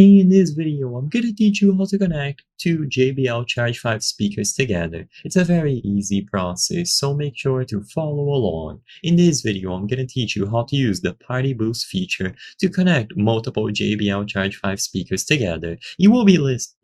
In this video, I'm gonna teach you how to connect two JBL Charge 5 speakers together. It's a very easy process, so make sure to follow along. In this video, I'm gonna teach you how to use the Party Boost feature to connect multiple JBL Charge 5 speakers together. You will be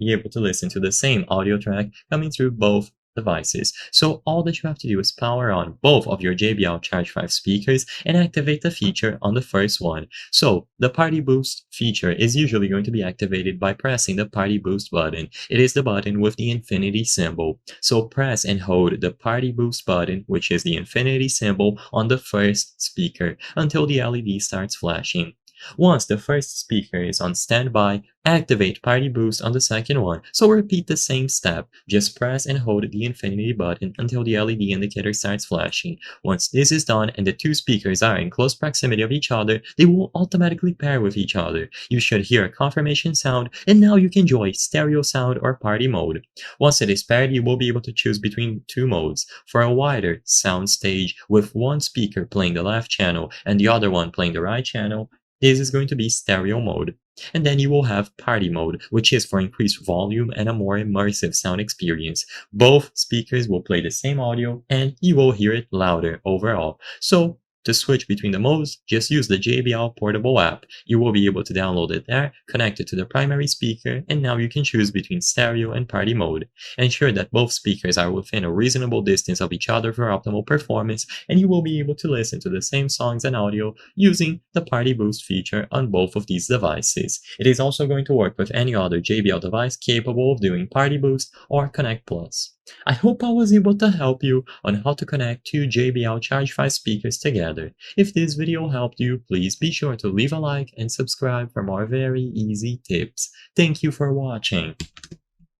able to listen to the same audio track coming through both devices. So all that you have to do is power on both of your JBL Charge 5 speakers and activate the feature on the first one. So the Party Boost feature is usually going to be activated by pressing the Party Boost button. It is the button with the infinity symbol. So press and hold the Party Boost button, which is the infinity symbol, on the first speaker until the LED starts flashing. Once the first speaker is on standby, activate Party Boost on the second one. So repeat the same step. Just press and hold the infinity button until the LED indicator starts flashing. Once this is done and the two speakers are in close proximity of each other, they will automatically pair with each other. You should hear a confirmation sound, and now you can enjoy stereo sound or party mode. Once it is paired, you will be able to choose between two modes. For a wider sound stage with one speaker playing the left channel and the other one playing the right channel, this is going to be stereo mode. And then you will have party mode, which is for increased volume and a more immersive sound experience. Both speakers will play the same audio and you will hear it louder overall. So to switch between the modes, just use the JBL portable app. You will be able to download it there, connect it to the primary speaker, and now you can choose between stereo and party mode. Ensure that both speakers are within a reasonable distance of each other for optimal performance, and you will be able to listen to the same songs and audio using the Party Boost feature on both of these devices. It is also going to work with any other JBL device capable of doing Party Boost or Connect Plus. I hope I was able to help you on how to connect two JBL Charge 5 speakers together. If this video helped you, please be sure to leave a like and subscribe for more very easy tips. Thank you for watching.